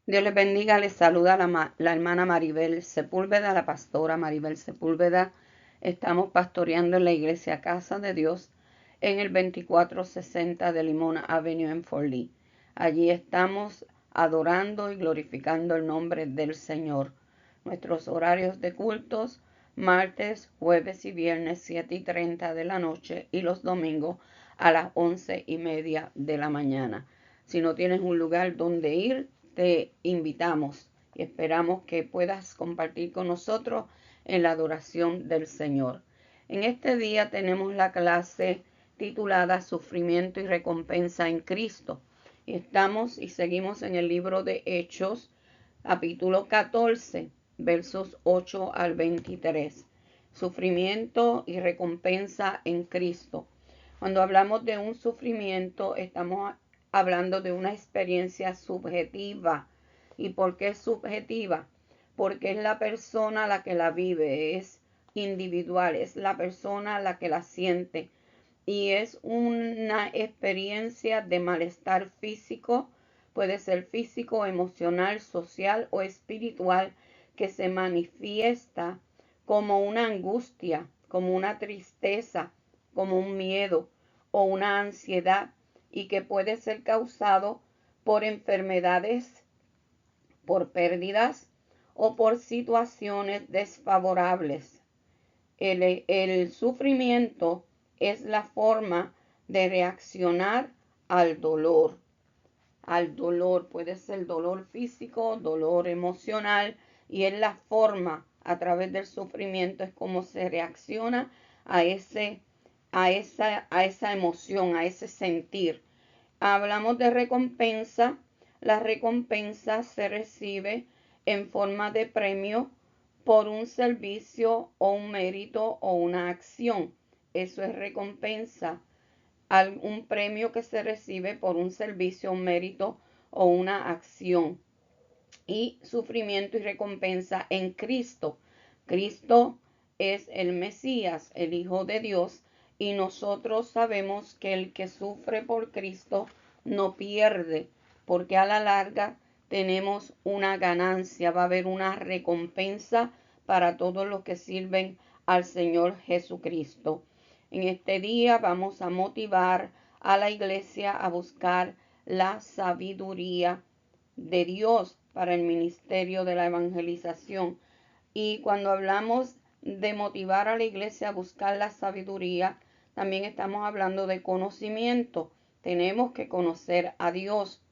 Dios les bendiga, les saluda la hermana Maribel Sepúlveda, la pastora Maribel Sepúlveda. Estamos pastoreando en la iglesia Casa de Dios en el 2460 de Limón Avenue en Fort Lee. Allí estamos adorando y glorificando el nombre del Señor. Nuestros horarios de cultos, martes, jueves y viernes 7:30 de la noche y los domingos a las 11:30 de la mañana. Si no tienes un lugar donde ir, te invitamos y esperamos que puedas compartir con nosotros en la adoración del Señor. En este día tenemos la clase titulada Sufrimiento y Recompensa en Cristo. Y estamos y seguimos en el libro de Hechos, capítulo 14, versos 8 al 23. Sufrimiento y recompensa en Cristo. Cuando hablamos de un sufrimiento, estamos hablando de una experiencia subjetiva. ¿Y por qué subjetiva? Porque es la persona la que la vive, es individual, es la persona la que la siente. Y es una experiencia de malestar físico, puede ser físico, emocional, social o espiritual, que se manifiesta como una angustia, como una tristeza, como un miedo o una ansiedad, y que puede ser causado por enfermedades, por pérdidas o por situaciones desfavorables. El sufrimiento es la forma de reaccionar al dolor. Al dolor puede ser dolor físico, dolor emocional, y es la forma a través del sufrimiento es como se reacciona a esa emoción, a ese sentir. Hablamos de recompensa. La recompensa se recibe en forma de premio por un servicio o un mérito o una acción. Eso es recompensa. Un premio que se recibe por un servicio, un mérito o una acción. Y sufrimiento y recompensa en Cristo. Cristo es el Mesías, el Hijo de Dios, y nosotros sabemos que el que sufre por Cristo no pierde, porque a la larga tenemos una ganancia, va a haber una recompensa para todos los que sirven al Señor Jesucristo. En este día vamos a motivar a la iglesia a buscar la sabiduría de Dios para el ministerio de la evangelización. Y cuando hablamos de motivar a la iglesia a buscar la sabiduría, también estamos hablando de conocimiento. Tenemos que conocer a Dios.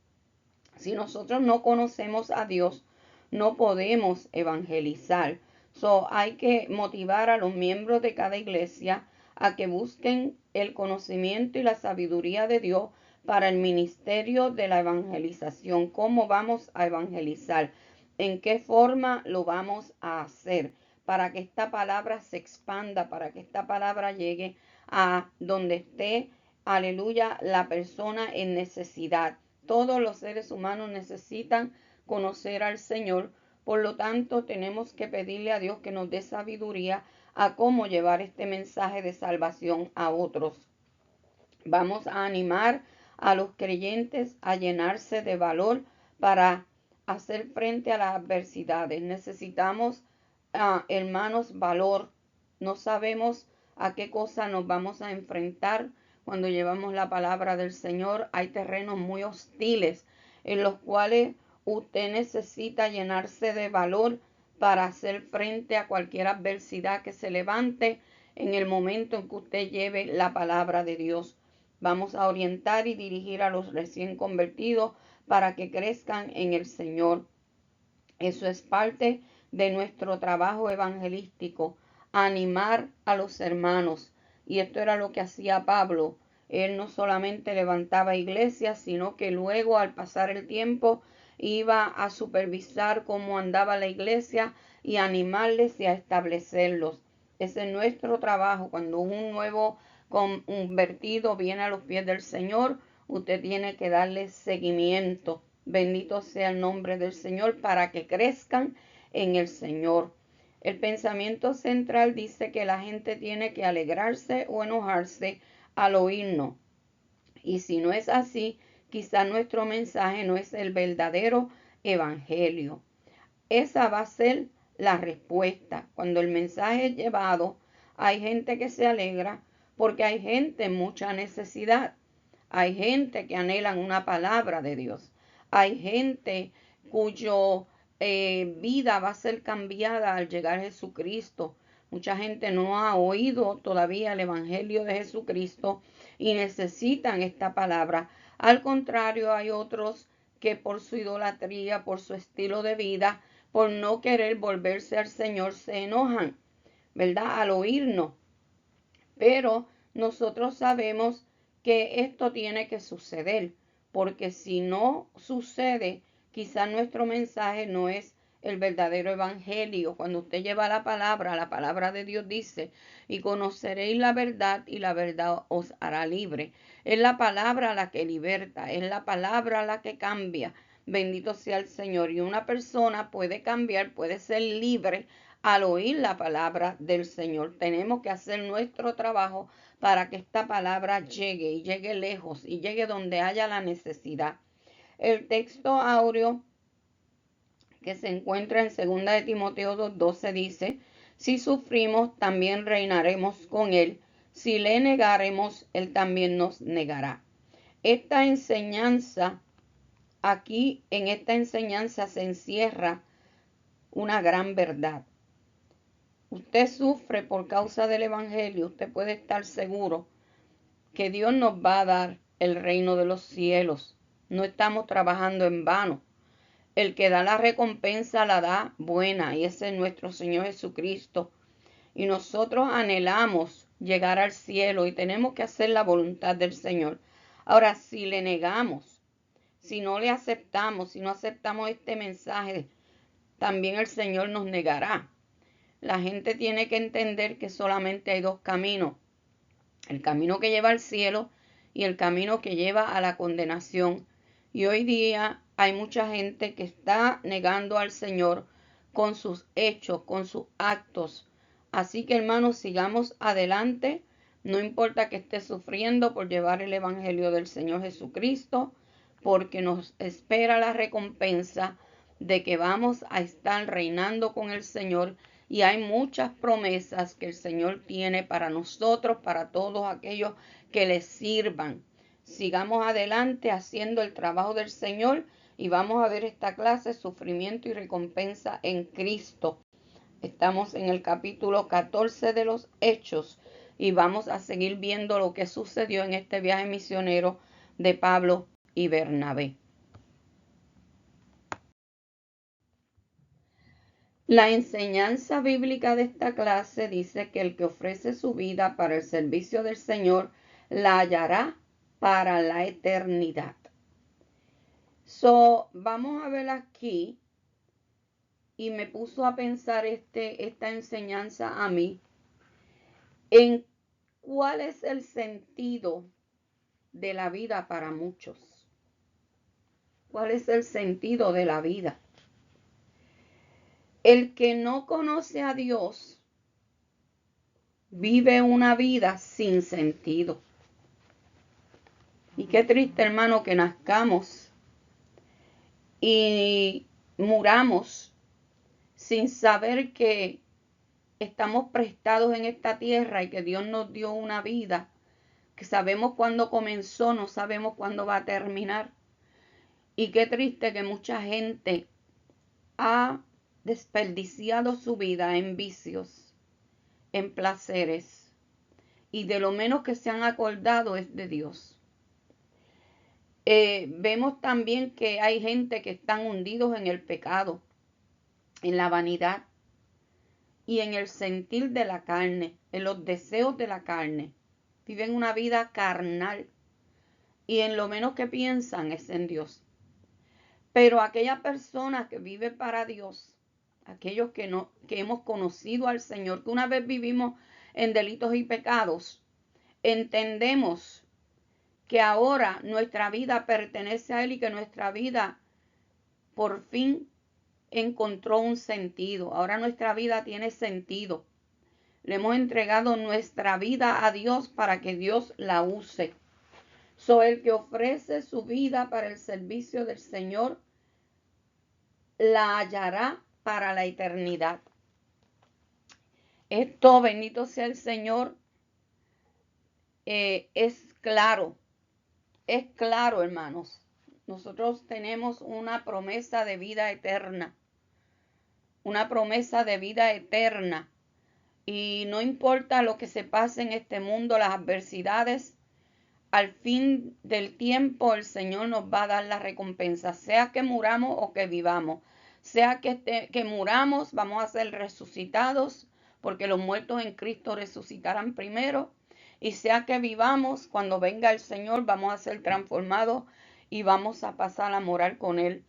Si nosotros no conocemos a Dios, no podemos evangelizar. Hay que motivar a los miembros de cada iglesia a que busquen el conocimiento y la sabiduría de Dios para el ministerio de la evangelización. ¿Cómo vamos a evangelizar? ¿En qué forma lo vamos a hacer? Para que esta palabra se expanda, para que esta palabra llegue a donde esté, aleluya, la persona en necesidad. Todos los seres humanos necesitan conocer al Señor. Por lo tanto, tenemos que pedirle a Dios que nos dé sabiduría a cómo llevar este mensaje de salvación a otros. Vamos a animar a los creyentes a llenarse de valor para hacer frente a las adversidades. Necesitamos, hermanos, valor. No sabemos a qué cosa nos vamos a enfrentar cuando llevamos la palabra del Señor. Hay terrenos muy hostiles en los cuales usted necesita llenarse de valor para hacer frente a cualquier adversidad que se levante en el momento en que usted lleve la palabra de Dios. Vamos a orientar y dirigir a los recién convertidos para que crezcan en el Señor. Eso es parte de nuestro trabajo evangelístico, animar a los hermanos. Y esto era lo que hacía Pablo. Él no solamente levantaba iglesias, sino que luego, al pasar el tiempo, iba a supervisar cómo andaba la iglesia y animarles y a establecerlos. Ese es nuestro trabajo. Cuando un nuevo convertido viene a los pies del Señor, usted tiene que darle seguimiento. Bendito sea el nombre del Señor para que crezcan en el Señor. El pensamiento central dice que la gente tiene que alegrarse o enojarse al oírnos. Y si no es así, quizá nuestro mensaje no es el verdadero evangelio. Esa va a ser la respuesta. Cuando el mensaje es llevado, hay gente que se alegra porque hay gente en mucha necesidad. Hay gente que anhelan una palabra de Dios. Hay gente cuyo vida va a ser cambiada al llegar Jesucristo. Mucha gente no ha oído todavía el Evangelio de Jesucristo y necesitan esta palabra. Al contrario, hay otros que por su idolatría, por su estilo de vida, por no querer volverse al Señor, se enojan, ¿verdad? Al oírnos. Pero nosotros sabemos que esto tiene que suceder, porque si no sucede, quizás nuestro mensaje no es el verdadero evangelio. Cuando usted lleva la palabra de Dios dice, y conoceréis la verdad y la verdad os hará libre. Es la palabra la que liberta, es la palabra la que cambia. Bendito sea el Señor. Y una persona puede cambiar, puede ser libre al oír la palabra del Señor. Tenemos que hacer nuestro trabajo para que esta palabra llegue y llegue lejos y llegue donde haya la necesidad. El texto áureo que se encuentra en 2 de Timoteo 2:12 dice, si sufrimos, también reinaremos con él. Si le negaremos, él también nos negará. Esta enseñanza, aquí en esta enseñanza se encierra una gran verdad. Usted sufre por causa del evangelio, usted puede estar seguro que Dios nos va a dar el reino de los cielos. No estamos trabajando en vano. El que da la recompensa la da buena, y ese es nuestro Señor Jesucristo. Y nosotros anhelamos llegar al cielo y tenemos que hacer la voluntad del Señor. Ahora, si le negamos, si no le aceptamos, si no aceptamos este mensaje, también el Señor nos negará. La gente tiene que entender que solamente hay dos caminos. El camino que lleva al cielo y el camino que lleva a la condenación. Y hoy día hay mucha gente que está negando al Señor con sus hechos, con sus actos. Así que, hermanos, sigamos adelante. No importa que esté sufriendo por llevar el evangelio del Señor Jesucristo, porque nos espera la recompensa de que vamos a estar reinando con el Señor. Y hay muchas promesas que el Señor tiene para nosotros, para todos aquellos que le sirvan. Sigamos adelante haciendo el trabajo del Señor y vamos a ver esta clase, sufrimiento y recompensa en Cristo. Estamos en el capítulo 14 de los Hechos y vamos a seguir viendo lo que sucedió en este viaje misionero de Pablo y Bernabé. La enseñanza bíblica de esta clase dice que el que ofrece su vida para el servicio del Señor la hallará para la eternidad. Vamos a ver aquí, y me puso a pensar esta enseñanza a mí, en cuál es el sentido de la vida para muchos. ¿Cuál es el sentido de la vida? El que no conoce a Dios vive una vida sin sentido. Y qué triste, hermano, que nazcamos y muramos sin saber que estamos prestados en esta tierra y que Dios nos dio una vida que sabemos cuándo comenzó, no sabemos cuándo va a terminar. Y qué triste que mucha gente ha desperdiciado su vida en vicios, en placeres, y de lo menos que se han acordado es de Dios. Vemos también que hay gente que están hundidos en el pecado, en la vanidad y en el sentir de la carne, en los deseos de la carne. Viven una vida carnal y en lo menos que piensan es en Dios. Pero aquella persona que vive para Dios, aquellos que hemos conocido al Señor, que una vez vivimos en delitos y pecados, entendemos que ahora nuestra vida pertenece a Él y que nuestra vida por fin encontró un sentido. Ahora nuestra vida tiene sentido. Le hemos entregado nuestra vida a Dios para que Dios la use. El que ofrece su vida para el servicio del Señor la hallará para la eternidad. Esto, bendito sea el Señor, es claro, hermanos. Nosotros tenemos una promesa de vida eterna, una promesa de vida eterna. Y no importa lo que se pase en este mundo, las adversidades, al fin del tiempo el Señor nos va a dar la recompensa, sea que muramos o que vivamos. Sea que muramos, vamos a ser resucitados, porque los muertos en Cristo resucitarán primero. Y sea que vivamos, cuando venga el Señor, vamos a ser transformados y vamos a pasar a morar con Él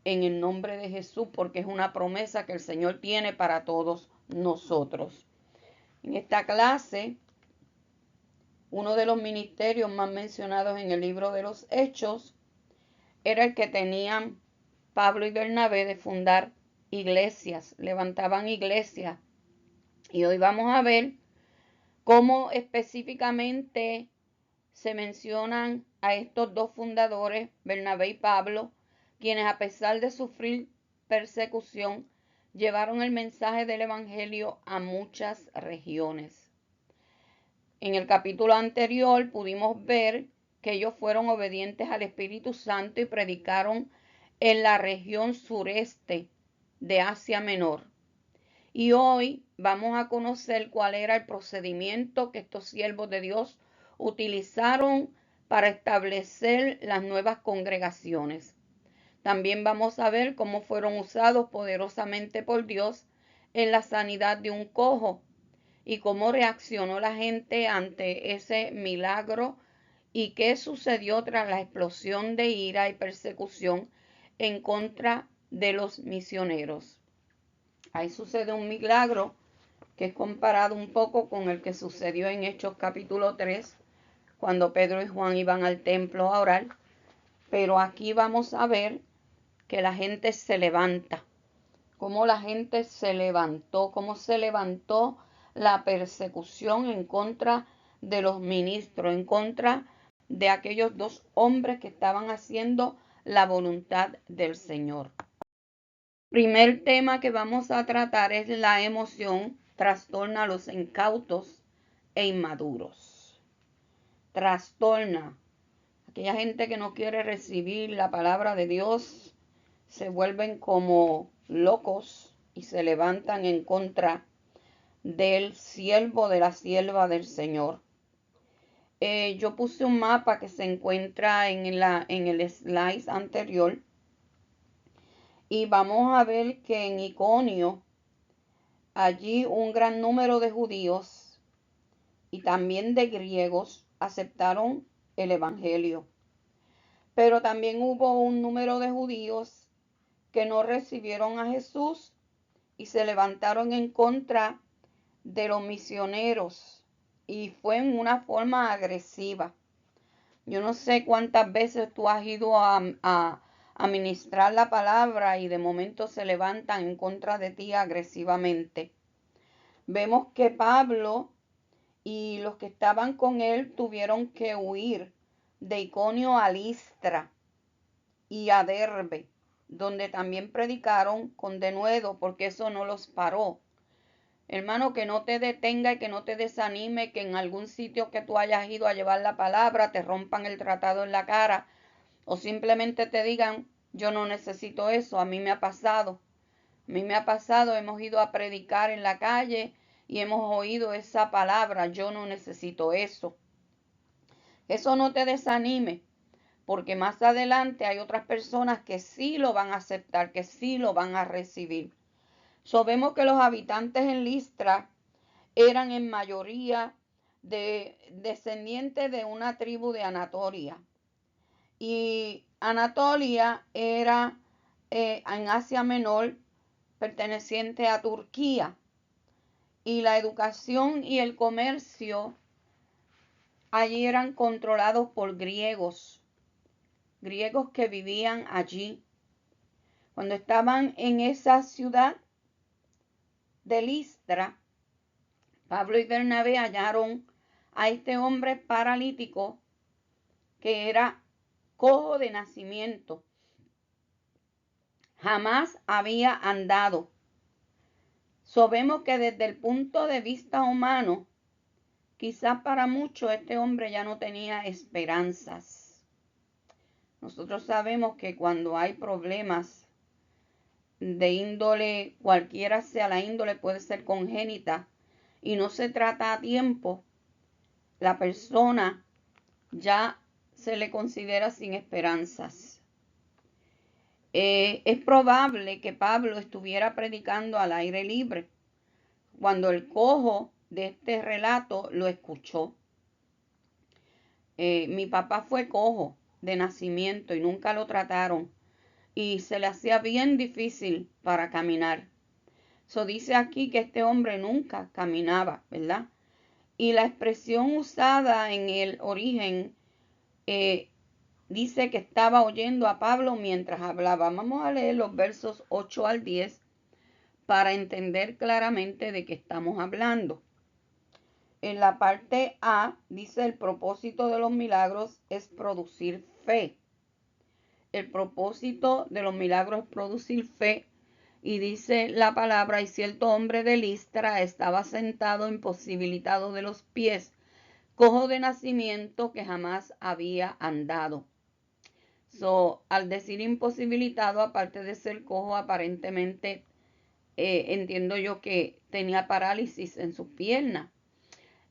en el nombre de Jesús, porque es una promesa que el Señor tiene para todos nosotros. En esta clase, uno de los ministerios más mencionados en el libro de los Hechos era el que tenían Pablo y Bernabé de fundar iglesias, levantaban iglesias. Y hoy vamos a ver cómo específicamente se mencionan a estos dos fundadores, Bernabé y Pablo, quienes a pesar de sufrir persecución, llevaron el mensaje del Evangelio a muchas regiones. En el capítulo anterior pudimos ver que ellos fueron obedientes al Espíritu Santo y predicaron en la región sureste de Asia Menor. Y hoy vamos a conocer cuál era el procedimiento que estos siervos de Dios utilizaron para establecer las nuevas congregaciones. También vamos a ver cómo fueron usados poderosamente por Dios en la sanidad de un cojo y cómo reaccionó la gente ante ese milagro y qué sucedió tras la explosión de ira y persecución en contra de los misioneros. Ahí sucede un milagro que es comparado un poco con el que sucedió en Hechos capítulo 3, cuando Pedro y Juan iban al templo a orar. Pero aquí vamos a ver que la gente se levanta, cómo la gente se levantó, cómo se levantó la persecución en contra de los ministros, en contra de aquellos dos hombres que estaban haciendo la voluntad del Señor. Primer tema que vamos a tratar es la emoción trastorna a los incautos e inmaduros. Trastorna. Aquella gente que no quiere recibir la palabra de Dios se vuelven como locos y se levantan en contra del siervo, de la sierva del Señor. Yo puse un mapa que se encuentra en el slide anterior. Y vamos a ver que en Iconio, allí un gran número de judíos y también de griegos aceptaron el Evangelio. Pero también hubo un número de judíos que no recibieron a Jesús y se levantaron en contra de los misioneros. Y fue en una forma agresiva. Yo no sé cuántas veces tú has ido a ministrar la palabra y de momento se levantan en contra de ti agresivamente. Vemos que Pablo y los que estaban con él tuvieron que huir de Iconio a Listra y a Derbe, donde también predicaron con denuedo, porque eso no los paró. Hermano, que no te detenga y que no te desanime, que en algún sitio que tú hayas ido a llevar la palabra te rompan el tratado en la cara o simplemente te digan, yo no necesito eso, a mí me ha pasado. A mí me ha pasado, hemos ido a predicar en la calle y hemos oído esa palabra, yo no necesito eso. Eso no te desanime, porque más adelante hay otras personas que sí lo van a aceptar, que sí lo van a recibir. Vemos que los habitantes en Listra eran en mayoría descendientes de una tribu de Anatolia. Y Anatolia era en Asia Menor, perteneciente a Turquía. Y la educación y el comercio allí eran controlados por griegos que vivían allí. Cuando estaban en esa ciudad de Listra, Pablo y Bernabé hallaron a este hombre paralítico que era cojo de nacimiento. jamás había andado. Sabemos que desde el punto de vista humano, quizás para muchos este hombre ya no tenía esperanzas. Nosotros sabemos que cuando hay problemas de índole, cualquiera sea la índole, puede ser congénita, y no se trata a tiempo, la persona ya se le considera sin esperanzas. Es probable que Pablo estuviera predicando al aire libre cuando el cojo de este relato lo escuchó. Mi papá fue cojo de nacimiento y nunca lo trataron y se le hacía bien difícil para caminar. Dice aquí que este hombre nunca caminaba, ¿verdad? Y la expresión usada en el origen dice que estaba oyendo a Pablo mientras hablaba. Vamos a leer los versos 8 al 10 para entender claramente de qué estamos hablando. En la parte A dice: el propósito de los milagros es producir fe. El propósito de los milagros es producir fe. Y dice la palabra: y cierto hombre de Listra estaba sentado imposibilitado de los pies, cojo de nacimiento, que jamás había andado. Al decir imposibilitado, aparte de ser cojo, aparentemente entiendo yo que tenía parálisis en sus piernas.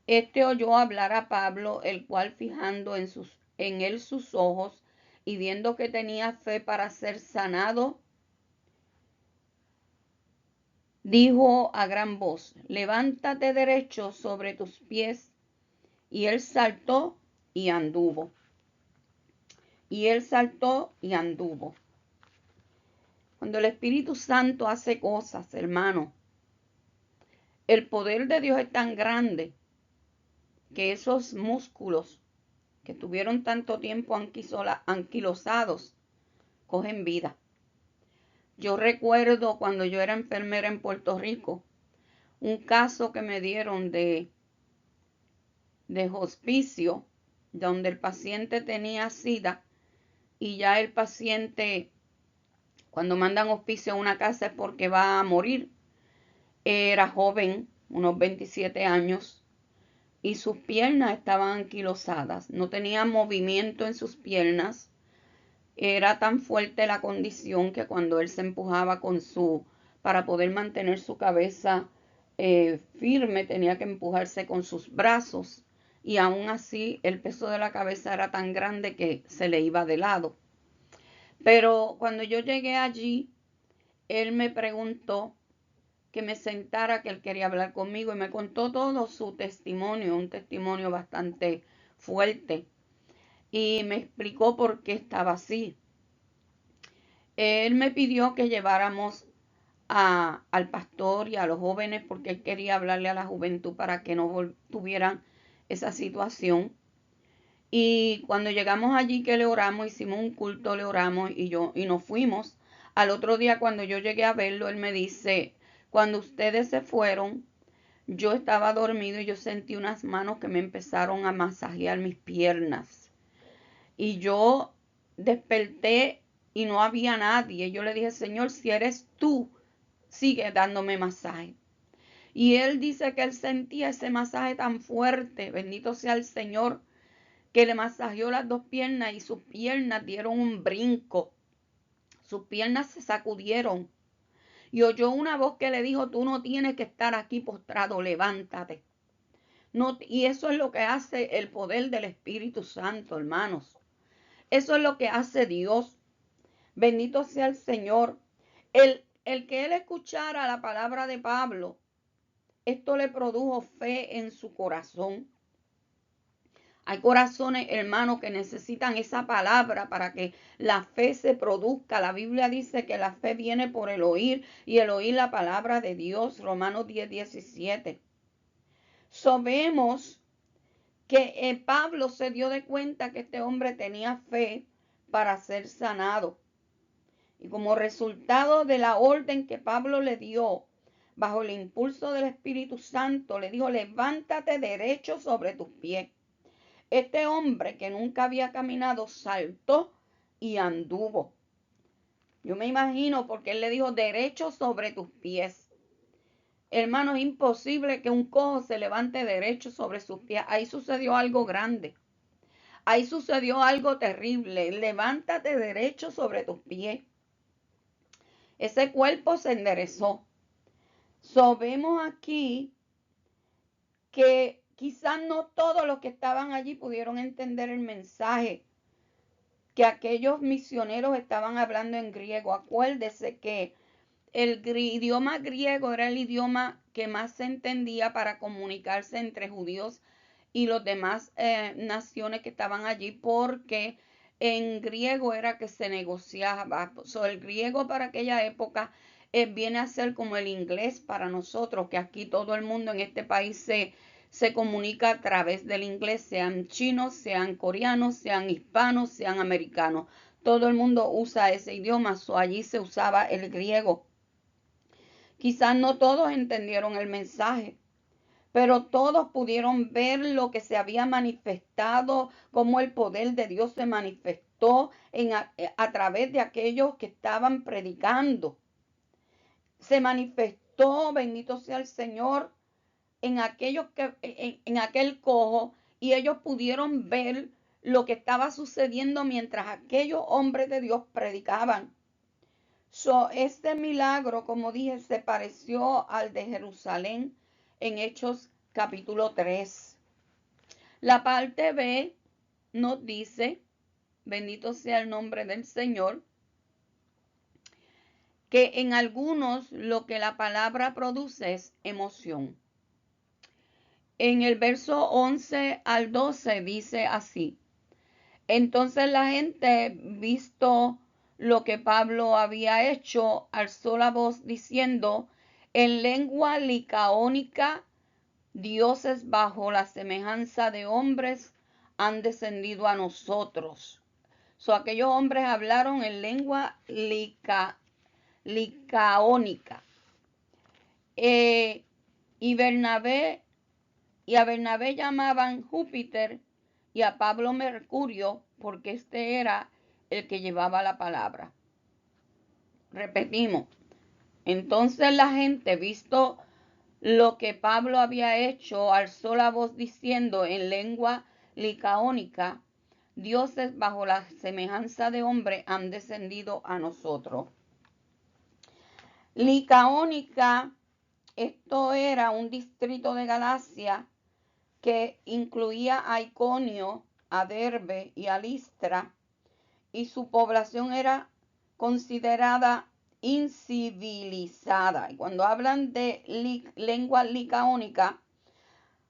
Este oyó hablar a Pablo, el cual, fijando en él sus ojos y viendo que tenía fe para ser sanado, dijo a gran voz: levántate derecho sobre tus pies. Y él saltó y anduvo. Cuando el Espíritu Santo hace cosas, hermano, el poder de Dios es tan grande que esos músculos que estuvieron tanto tiempo anquilosados cogen vida. Yo recuerdo cuando yo era enfermera en Puerto Rico, un caso que me dieron de hospicio, donde el paciente tenía SIDA y ya el paciente, cuando mandan hospicio a una casa es porque va a morir. Era joven, unos 27 años, y sus piernas estaban anquilosadas, no tenía movimiento en sus piernas. Era tan fuerte la condición que cuando él se empujaba para poder mantener su cabeza firme, tenía que empujarse con sus brazos, y aún así el peso de la cabeza era tan grande que se le iba de lado. Pero cuando yo llegué allí, él me preguntó que me sentara, que él quería hablar conmigo, y me contó todo su testimonio, un testimonio bastante fuerte, y me explicó por qué estaba así. Él me pidió que lleváramos al pastor y a los jóvenes, porque él quería hablarle a la juventud para que no tuvieran esa situación. Y cuando llegamos allí, que le oramos, hicimos un culto, le oramos y nos fuimos. Al otro día, cuando yo llegué a verlo, él me dice: cuando ustedes se fueron, yo estaba dormido y yo sentí unas manos que me empezaron a masajear mis piernas. Y yo desperté y no había nadie. Yo le dije: Señor, si eres tú, sigue dándome masaje. Y él dice que él sentía ese masaje tan fuerte, bendito sea el Señor, que le masajeó las dos piernas y sus piernas dieron un brinco. Sus piernas se sacudieron. Y oyó una voz que le dijo: tú no tienes que estar aquí postrado, levántate. No, y eso es lo que hace el poder del Espíritu Santo, hermanos. Eso es lo que hace Dios. Bendito sea el Señor. El que él escuchara la palabra de Pablo, esto le produjo fe en su corazón. Hay corazones, hermanos, que necesitan esa palabra para que la fe se produzca. La Biblia dice que la fe viene por el oír, y el oír la palabra de Dios. Romanos 10:17. Sabemos que Pablo se dio de cuenta que este hombre tenía fe para ser sanado. Y como resultado de la orden que Pablo le dio, bajo el impulso del Espíritu Santo, le dijo: levántate derecho sobre tus pies. Este hombre, que nunca había caminado, saltó y anduvo. Yo me imagino porque él le dijo derecho sobre tus pies. Hermano, es imposible que un cojo se levante derecho sobre sus pies. Ahí sucedió algo grande. Ahí sucedió algo terrible. Levántate derecho sobre tus pies. Ese cuerpo se enderezó. Vemos aquí que quizás no todos los que estaban allí pudieron entender el mensaje que aquellos misioneros estaban hablando en griego. Acuérdese que el idioma griego era el idioma que más se entendía para comunicarse entre judíos y los demás naciones que estaban allí, porque en griego era que se negociaba. El griego para aquella época viene a ser como el inglés para nosotros, que aquí todo el mundo en este país se comunica a través del inglés, sean chinos, sean coreanos, sean hispanos, sean americanos. Todo el mundo usa ese idioma, allí se usaba el griego. Quizás no todos entendieron el mensaje, pero todos pudieron ver lo que se había manifestado, cómo el poder de Dios se manifestó a través de aquellos que estaban predicando. Se manifestó, bendito sea el Señor, en aquel cojo, y ellos pudieron ver lo que estaba sucediendo mientras aquellos hombres de Dios predicaban. Este milagro, como dije, se pareció al de Jerusalén en Hechos capítulo 3. La parte B nos dice, bendito sea el nombre del Señor, que en algunos lo que la palabra produce es emoción. En el verso 11 al 12 dice así: entonces la gente, visto lo que Pablo había hecho, alzó la voz diciendo en lengua licaónica: dioses bajo la semejanza de hombres han descendido a nosotros. Aquellos hombres hablaron en lengua licaónica. Y a Bernabé llamaban Júpiter y a Pablo Mercurio, porque este era el que llevaba la palabra. Repetimos. Entonces la gente, visto lo que Pablo había hecho, alzó la voz diciendo en lengua licaónica: dioses bajo la semejanza de hombre han descendido a nosotros. Licaónica, esto era un distrito de Galacia que incluía a Iconio, a Derbe y a Listra, y su población era considerada incivilizada. Y cuando hablan de lengua licaónica,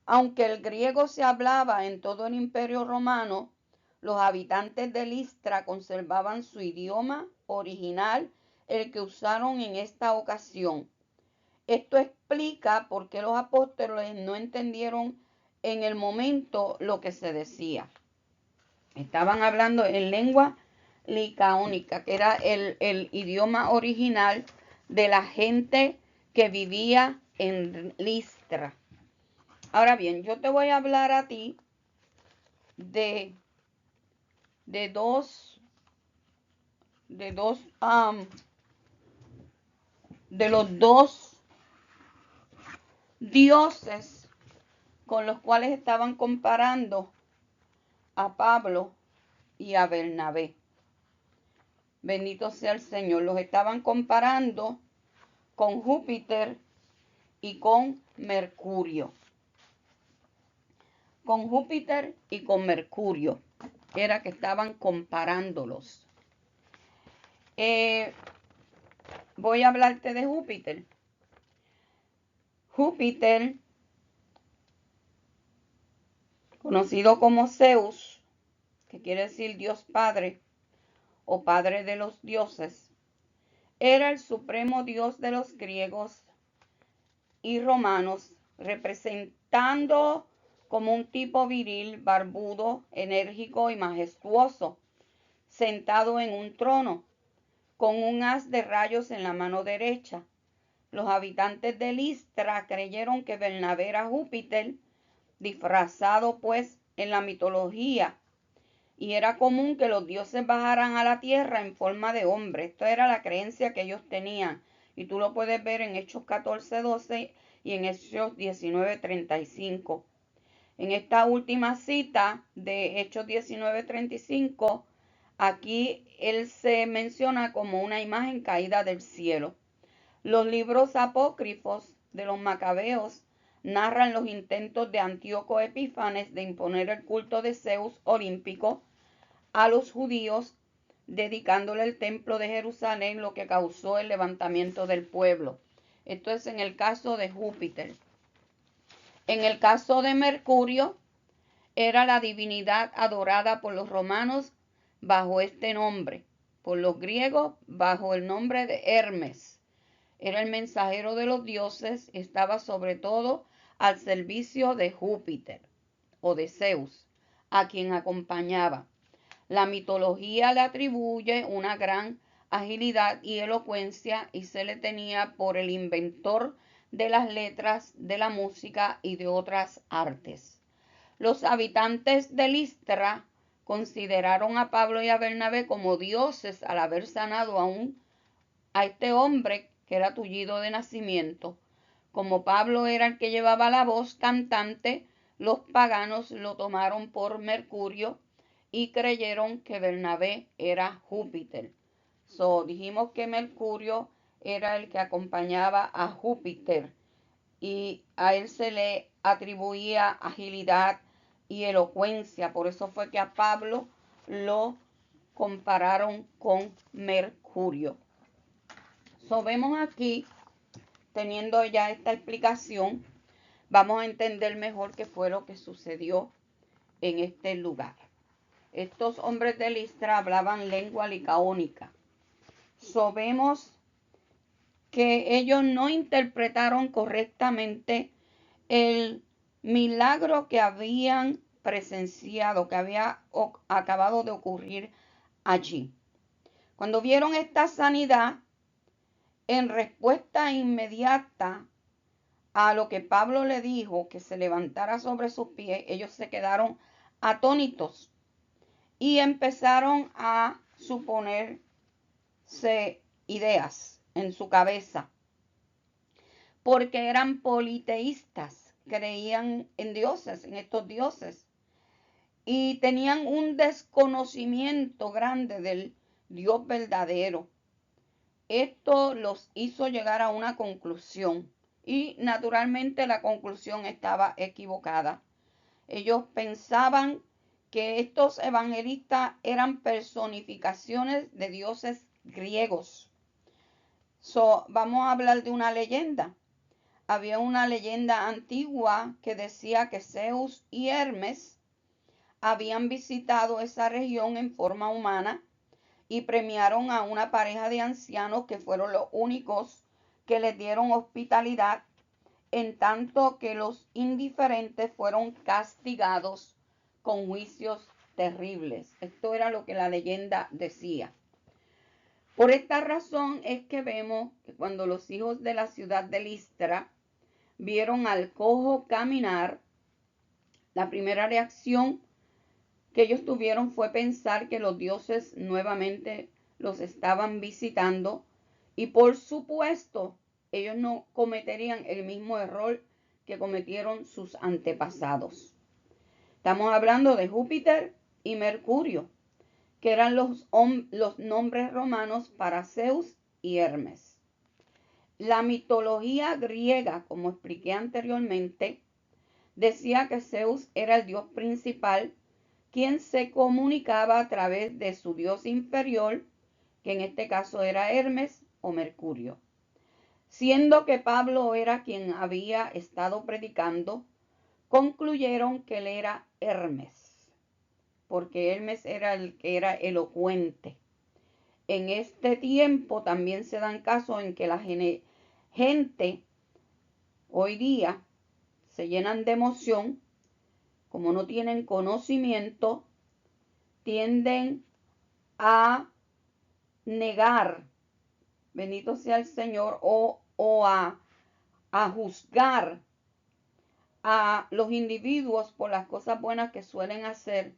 aunque el griego se hablaba en todo el Imperio Romano, los habitantes de Listra conservaban su idioma original, el que usaron en esta ocasión. Esto explica por qué los apóstoles no entendieron en el momento lo que se decía. Estaban hablando en lengua licaónica, que era el idioma original de la gente que vivía en Listra. Ahora bien, yo te voy a hablar a ti de los dos dioses con los cuales estaban comparando a Pablo y a Bernabé. Bendito sea el Señor. Los estaban comparando con Júpiter y con Mercurio. Con Júpiter y con Mercurio era que estaban comparándolos. Voy a hablarte de Júpiter. Júpiter, conocido como Zeus, que quiere decir Dios Padre o Padre de los dioses, era el supremo dios de los griegos y romanos, representando como un tipo viril, barbudo, enérgico y majestuoso, sentado en un trono, con un haz de rayos en la mano derecha. Los habitantes de Listra creyeron que Bernabé era Júpiter, disfrazado pues en la mitología y era común que los dioses bajaran a la tierra en forma de hombre. Esto era la creencia que ellos tenían, y tú lo puedes ver en Hechos 14:12 y en Hechos 19:35. En esta última cita de Hechos 19:35, aquí él se menciona como una imagen caída del cielo. Los libros apócrifos de los macabeos narran los intentos de Antíoco Epífanes de imponer el culto de Zeus olímpico a los judíos, dedicándole el templo de Jerusalén, lo que causó el levantamiento del pueblo. Esto es en el caso de Júpiter. En el caso de Mercurio, era la divinidad adorada por los romanos bajo este nombre, por los griegos bajo el nombre de Hermes. Era el mensajero de los dioses, estaba sobre todo al servicio de Júpiter o de Zeus, a quien acompañaba. La mitología le atribuye una gran agilidad y elocuencia y se le tenía por el inventor de las letras, de la música y de otras artes. Los habitantes de Listra consideraron a Pablo y a Bernabé como dioses al haber sanado a este hombre que era tullido de nacimiento. Como Pablo era el que llevaba la voz cantante, los paganos lo tomaron por Mercurio y creyeron que Bernabé era Júpiter. Dijimos que Mercurio era el que acompañaba a Júpiter y a él se le atribuía agilidad y elocuencia. Por eso fue que a Pablo lo compararon con Mercurio. Vemos aquí, teniendo ya esta explicación, vamos a entender mejor qué fue lo que sucedió en este lugar. Estos hombres de Listra hablaban lengua licaónica. Vemos que ellos no interpretaron correctamente el milagro que habían presenciado, que había acabado de ocurrir allí. Cuando vieron esta sanidad, en respuesta inmediata a lo que Pablo le dijo, que se levantara sobre sus pies, ellos se quedaron atónitos y empezaron a suponerse ideas en su cabeza, porque eran politeístas, creían en dioses, en estos dioses, y tenían un desconocimiento grande del Dios verdadero. Esto los hizo llegar a una conclusión y naturalmente la conclusión estaba equivocada. Ellos pensaban que estos evangelistas eran personificaciones de dioses griegos. Vamos a hablar de una leyenda. Había una leyenda antigua que decía que Zeus y Hermes habían visitado esa región en forma humana y premiaron a una pareja de ancianos que fueron los únicos que les dieron hospitalidad, en tanto que los indiferentes fueron castigados con juicios terribles. Esto era lo que la leyenda decía. Por esta razón es que vemos que cuando los hijos de la ciudad de Listra vieron al cojo caminar, la primera reacción que ellos tuvieron fue pensar que los dioses nuevamente los estaban visitando y por supuesto ellos no cometerían el mismo error que cometieron sus antepasados. Estamos hablando de Júpiter y Mercurio, que eran los nombres romanos para Zeus y Hermes. La mitología griega, como expliqué anteriormente, decía que Zeus era el dios principal, quien se comunicaba a través de su dios inferior, que en este caso era Hermes o Mercurio. Siendo que Pablo era quien había estado predicando, concluyeron que él era Hermes, porque Hermes era el que era elocuente. En este tiempo también se dan casos en que la gente hoy día se llenan de emoción, como no tienen conocimiento, tienden a negar, bendito sea el Señor, o a juzgar a los individuos por las cosas buenas que suelen hacer,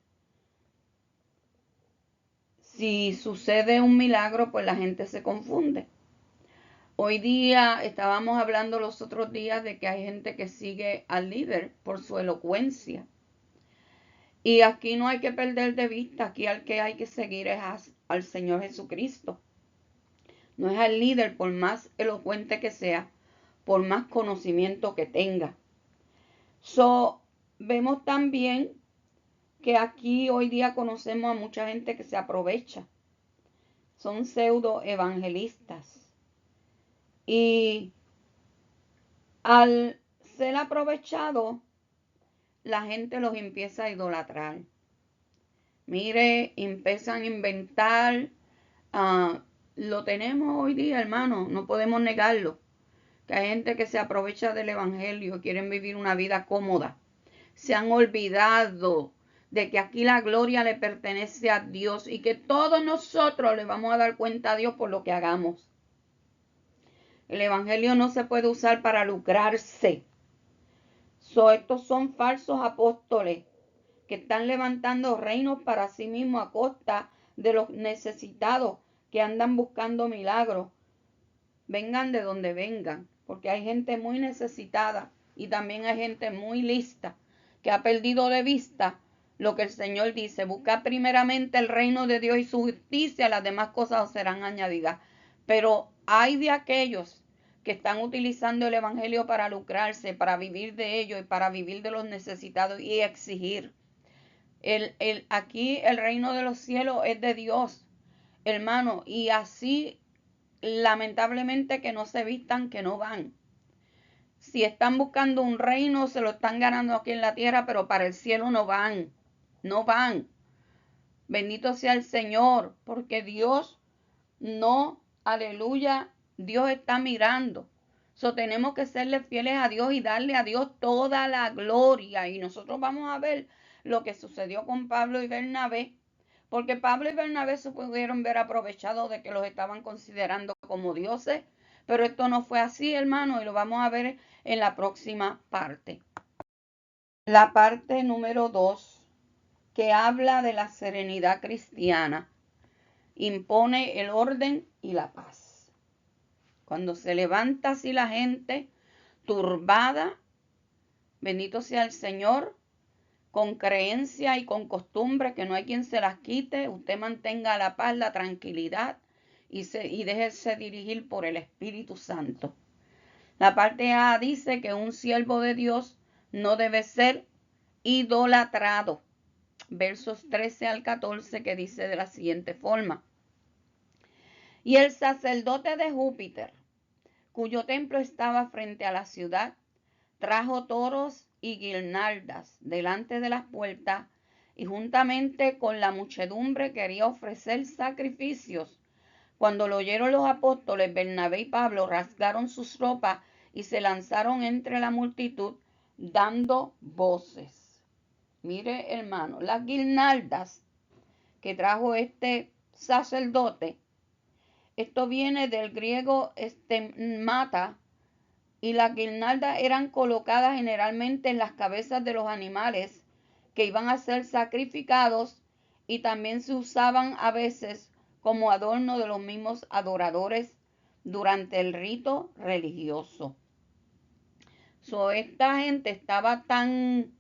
si sucede un milagro, pues la gente se confunde. Hoy día estábamos hablando los otros días de que hay gente que sigue al líder por su elocuencia. Y aquí no hay que perder de vista, aquí al que hay que seguir es al Señor Jesucristo. No es al líder por más elocuente que sea, por más conocimiento que tenga. Vemos también que aquí hoy día conocemos a mucha gente que se aprovecha. Son pseudo evangelistas. Y al ser aprovechado, la gente los empieza a idolatrar. Mire, empiezan a inventar. Lo tenemos hoy día, hermano, no podemos negarlo. Que hay gente que se aprovecha del evangelio, quieren vivir una vida cómoda. Se han olvidado de que aquí la gloria le pertenece a Dios y que todos nosotros le vamos a dar cuenta a Dios por lo que hagamos. El evangelio no se puede usar para lucrarse. Estos son falsos apóstoles que están levantando reinos para sí mismos a costa de los necesitados que andan buscando milagros. Vengan de donde vengan, porque hay gente muy necesitada y también hay gente muy lista que ha perdido de vista lo que el Señor dice: busca primeramente el reino de Dios y su justicia, las demás cosas os serán añadidas. Pero hay de aquellos que están utilizando el evangelio para lucrarse, para vivir de ello y para vivir de los necesitados y exigir. Aquí el reino de los cielos es de Dios, hermano, y así lamentablemente que no se vistan, que no van. Si están buscando un reino, se lo están ganando aquí en la tierra, pero para el cielo no van. No van. Bendito sea el Señor, porque Dios no, aleluya, Dios está mirando. Tenemos que serle fieles a Dios y darle a Dios toda la gloria. Y nosotros vamos a ver lo que sucedió con Pablo y Bernabé, porque Pablo y Bernabé se pudieron ver aprovechados de que los estaban considerando como dioses, pero esto no fue así, hermano, y lo vamos a ver en la próxima parte. La parte número 2, que habla de la serenidad cristiana, impone el orden y la paz. Cuando se levanta así la gente turbada, bendito sea el Señor, con creencia y con costumbre que no hay quien se las quite, usted mantenga la paz, la tranquilidad y déjese dirigir por el Espíritu Santo. La parte A dice que un siervo de Dios no debe ser idolatrado. Versos 13 al 14, que dice de la siguiente forma: y el sacerdote de Júpiter, cuyo templo estaba frente a la ciudad, trajo toros y guirnaldas delante de las puertas, y juntamente con la muchedumbre quería ofrecer sacrificios. Cuando lo oyeron los apóstoles, Bernabé y Pablo rasgaron sus ropas y se lanzaron entre la multitud dando voces. Mire, hermano, las guirnaldas que trajo este sacerdote, esto viene del griego mata, y las guirnaldas eran colocadas generalmente en las cabezas de los animales que iban a ser sacrificados, y también se usaban a veces como adorno de los mismos adoradores durante el rito religioso. Esta gente estaba tan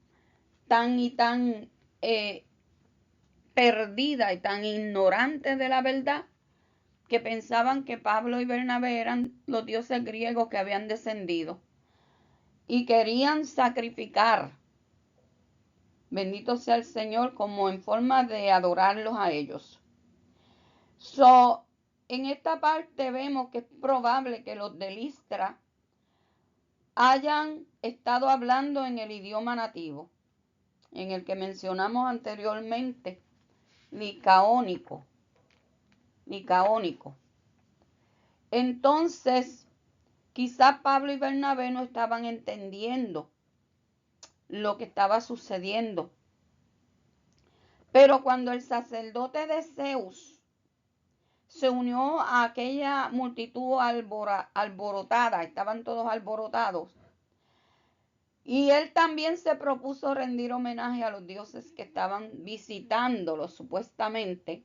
perdida y tan ignorante de la verdad, que pensaban que Pablo y Bernabé eran los dioses griegos que habían descendido y querían sacrificar, bendito sea el Señor, como en forma de adorarlos a ellos. En esta parte vemos que es probable que los de Listra hayan estado hablando en el idioma nativo, en el que mencionamos anteriormente, licaónico. Entonces, quizás Pablo y Bernabé no estaban entendiendo lo que estaba sucediendo. Pero cuando el sacerdote de Zeus se unió a aquella multitud alborotada, estaban todos alborotados, y él también se propuso rendir homenaje a los dioses que estaban visitándolos supuestamente,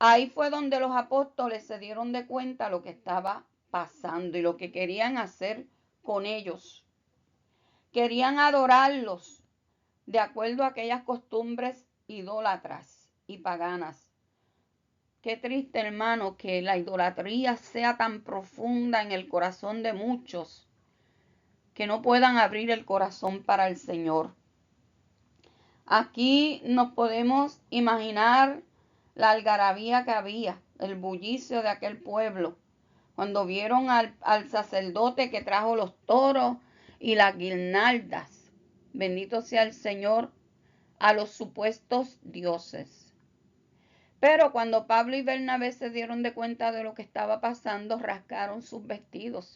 Ahí fue donde los apóstoles se dieron de cuenta lo que estaba pasando y lo que querían hacer con ellos. Querían adorarlos de acuerdo a aquellas costumbres idólatras y paganas. Qué triste, hermano, que la idolatría sea tan profunda en el corazón de muchos que no puedan abrir el corazón para el Señor. Aquí nos podemos imaginar la algarabía que había, el bullicio de aquel pueblo, cuando vieron al sacerdote que trajo los toros y las guirnaldas, bendito sea el Señor, a los supuestos dioses. Pero cuando Pablo y Bernabé se dieron de cuenta de lo que estaba pasando, rasgaron sus vestidos,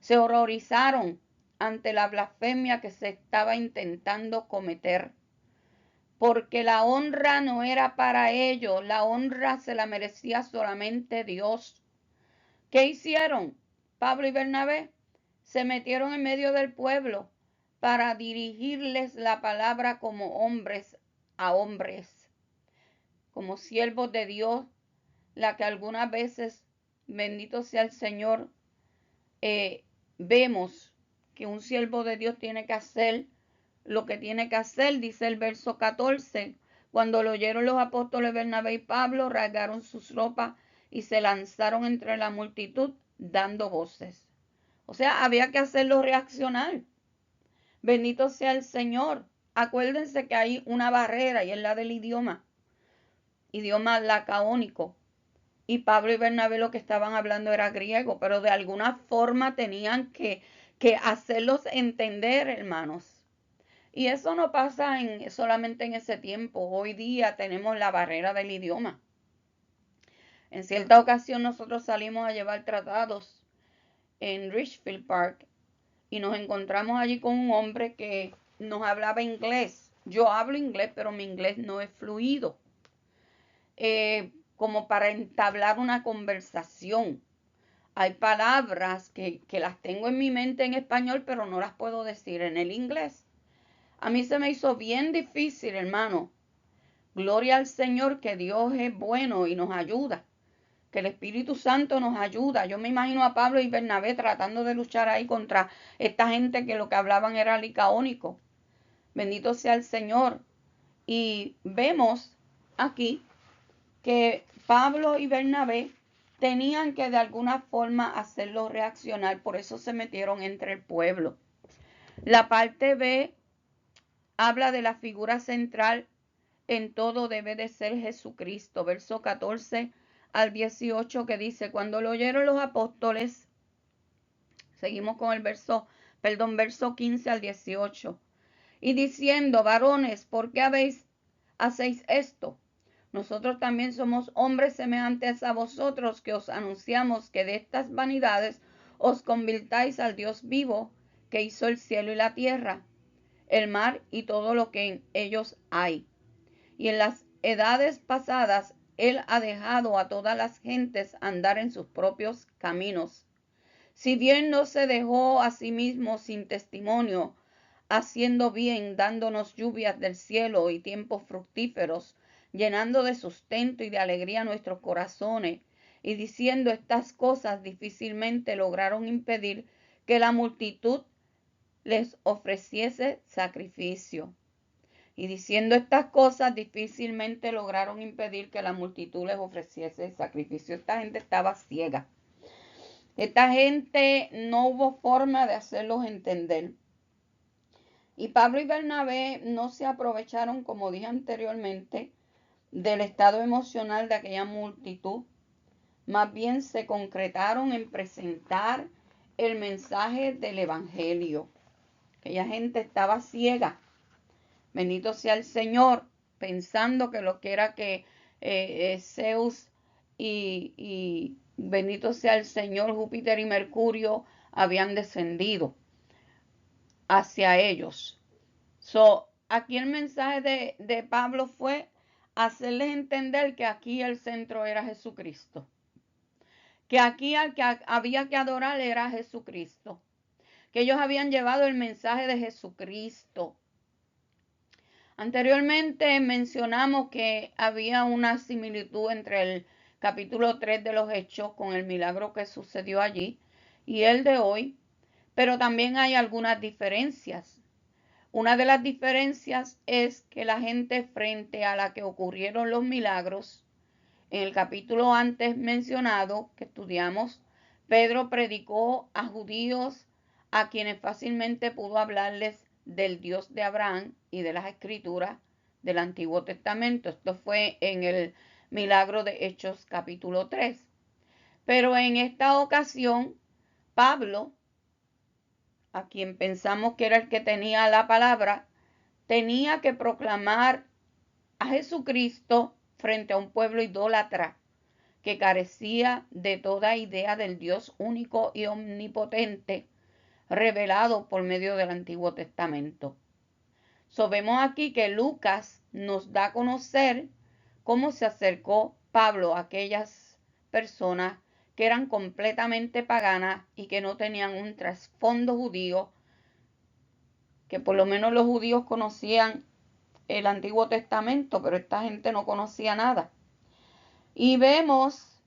se horrorizaron ante la blasfemia que se estaba intentando cometer. Porque la honra no era para ellos, la honra se la merecía solamente Dios. ¿Qué hicieron? Pablo y Bernabé se metieron en medio del pueblo para dirigirles la palabra como hombres a hombres, como siervos de Dios, la que algunas veces, bendito sea el Señor, vemos que un siervo de Dios tiene que hacer lo que tiene que hacer, dice el verso 14. Cuando lo oyeron los apóstoles Bernabé y Pablo, rasgaron sus ropas y se lanzaron entre la multitud dando voces. O sea, había que hacerlo reaccionar. Bendito sea el Señor. Acuérdense que hay una barrera y es la del idioma lacaónico. Y Pablo y Bernabé lo que estaban hablando era griego, pero de alguna forma tenían que hacerlos entender, hermanos. Y eso no pasa solamente en ese tiempo. Hoy día tenemos la barrera del idioma. En cierta ocasión nosotros salimos a llevar tratados en Richfield Park y nos encontramos allí con un hombre que nos hablaba inglés. Yo hablo inglés, pero mi inglés no es fluido. Como para entablar una conversación. Hay palabras que las tengo en mi mente en español, pero no las puedo decir en el inglés. A mí se me hizo bien difícil, hermano. Gloria al Señor, que Dios es bueno y nos ayuda. Que el Espíritu Santo nos ayuda. Yo me imagino a Pablo y Bernabé tratando de luchar ahí contra esta gente que lo que hablaban era licaónico. Bendito sea el Señor. Y vemos aquí que Pablo y Bernabé tenían que de alguna forma hacerlo reaccionar. Por eso se metieron entre el pueblo. La parte B habla de la figura central en todo debe de ser Jesucristo. Verso 14 al 18 que dice, cuando lo oyeron los apóstoles, seguimos con el verso 15 al 18, y diciendo, varones, ¿por qué hacéis esto? Nosotros también somos hombres semejantes a vosotros, que os anunciamos que de estas vanidades os convirtáis al Dios vivo, que hizo el cielo y la tierra, el mar y todo lo que en ellos hay. Y en las edades pasadas él ha dejado a todas las gentes andar en sus propios caminos. Si bien no se dejó a sí mismo sin testimonio, haciendo bien, dándonos lluvias del cielo y tiempos fructíferos, llenando de sustento y de alegría nuestros corazones, y diciendo estas cosas difícilmente lograron impedir que la multitud les ofreciese sacrificio. Y diciendo estas cosas difícilmente lograron impedir que la multitud les ofreciese sacrificio. Esta gente estaba ciega. Esta gente no hubo forma de hacerlos entender. Y Pablo y Bernabé no se aprovecharon, como dije anteriormente, del estado emocional de aquella multitud. Más bien se concretaron en presentar el mensaje del evangelio. Aquella gente estaba ciega. Bendito sea el Señor, pensando que lo que era que Zeus y bendito sea el Señor, Júpiter y Mercurio habían descendido hacia ellos. Aquí el mensaje de Pablo fue hacerles entender que aquí el centro era Jesucristo. Que aquí al que había que adorar era Jesucristo. Que ellos habían llevado el mensaje de Jesucristo. Anteriormente mencionamos que había una similitud entre capítulo 3 de los Hechos, con el milagro que sucedió allí, y el de hoy, pero también hay algunas diferencias. Una de las diferencias es que la gente frente a la que ocurrieron los milagros, en el capítulo antes mencionado que estudiamos, Pedro predicó a judíos a quienes fácilmente pudo hablarles del Dios de Abraham y de las Escrituras del Antiguo Testamento. Esto fue en el milagro de Hechos capítulo 3. Pero en esta ocasión, Pablo, a quien pensamos que era el que tenía la palabra, tenía que proclamar a Jesucristo frente a un pueblo idólatra que carecía de toda idea del Dios único y omnipotente revelado por medio del Antiguo Testamento. Vemos aquí que Lucas nos da a conocer cómo se acercó Pablo a aquellas personas que eran completamente paganas y que no tenían un trasfondo judío, que por lo menos los judíos conocían el Antiguo Testamento, pero esta gente no conocía nada. Y vemos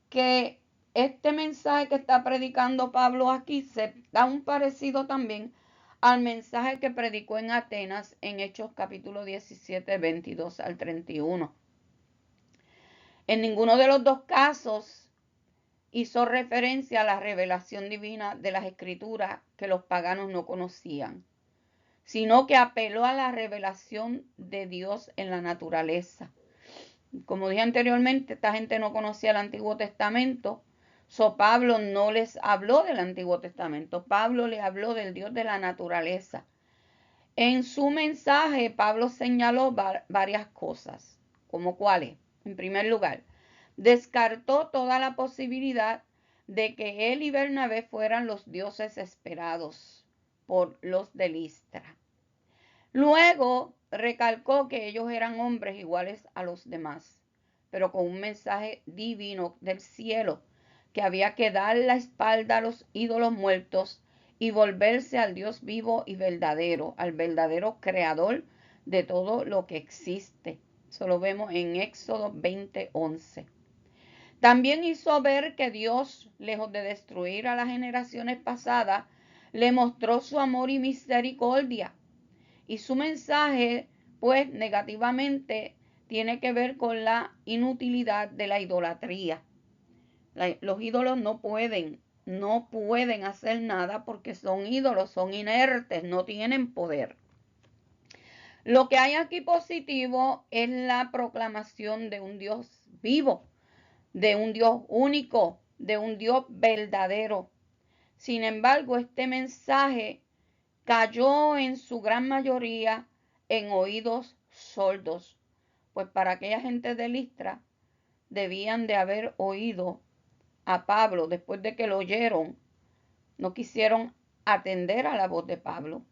que este mensaje que está predicando Pablo aquí se da un parecido también al mensaje que predicó en Atenas en Hechos capítulo 17, 22 al 31. En ninguno de los dos casos hizo referencia a la revelación divina de las Escrituras que los paganos no conocían, sino que apeló a la revelación de Dios en la naturaleza. Como dije anteriormente, esta gente no conocía el Antiguo Testamento, Pablo no les habló del Antiguo Testamento, Pablo les habló del Dios de la naturaleza. En su mensaje, Pablo señaló varias cosas, como cuáles. En primer lugar, descartó toda la posibilidad de que él y Bernabé fueran los dioses esperados por los de Listra. Luego recalcó que ellos eran hombres iguales a los demás, pero con un mensaje divino del cielo, que había que dar la espalda a los ídolos muertos y volverse al Dios vivo y verdadero, al verdadero creador de todo lo que existe. Eso lo vemos en Éxodo 20:11. También hizo ver que Dios, lejos de destruir a las generaciones pasadas, le mostró su amor y misericordia. Y su mensaje, pues, negativamente tiene que ver con la inutilidad de la idolatría. Los ídolos no pueden hacer nada porque son ídolos, son inertes, no tienen poder. Lo que hay aquí positivo es la proclamación de un Dios vivo, de un Dios único, de un Dios verdadero. Sin embargo, este mensaje cayó en su gran mayoría en oídos sordos, pues para aquella gente de Listra debían de haber oído a Pablo. Después de que lo oyeron, no quisieron atender a la voz de Pablo.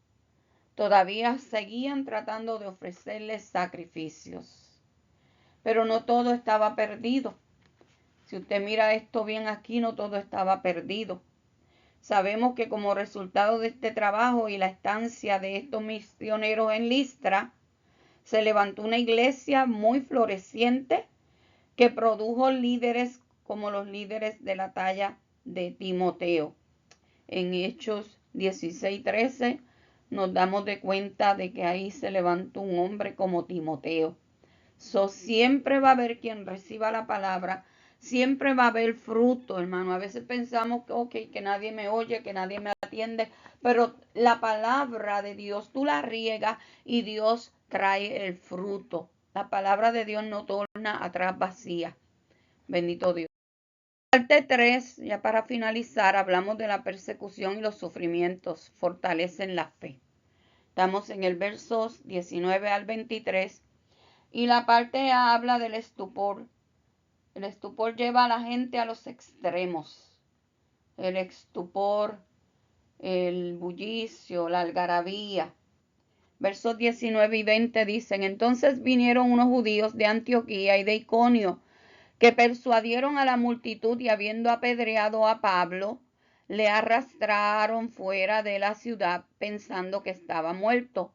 Todavía seguían tratando de ofrecerle sacrificios. Pero no todo estaba perdido. Si usted mira esto bien aquí, no todo estaba perdido. Sabemos que como resultado de este trabajo y la estancia de estos misioneros en Listra, se levantó una iglesia muy floreciente que produjo líderes como los líderes de la talla de Timoteo. En Hechos 16:13 nos damos de cuenta de que ahí se levantó un hombre como Timoteo. Siempre va a haber quien reciba la palabra, siempre va a haber fruto, hermano. A veces pensamos que nadie me oye, que nadie me atiende, pero la palabra de Dios tú la riegas y Dios trae el fruto. La palabra de Dios no torna atrás vacía. Bendito Dios. Parte 3, ya para finalizar, hablamos de la persecución y los sufrimientos fortalecen la fe. Estamos en el versos 19 al 23. Y la parte A habla del estupor. El estupor lleva a la gente a los extremos. El estupor, el bullicio, la algarabía. Versos 19 y 20 dicen: entonces vinieron unos judíos de Antioquía y de Iconio, que persuadieron a la multitud y habiendo apedreado a Pablo, le arrastraron fuera de la ciudad pensando que estaba muerto.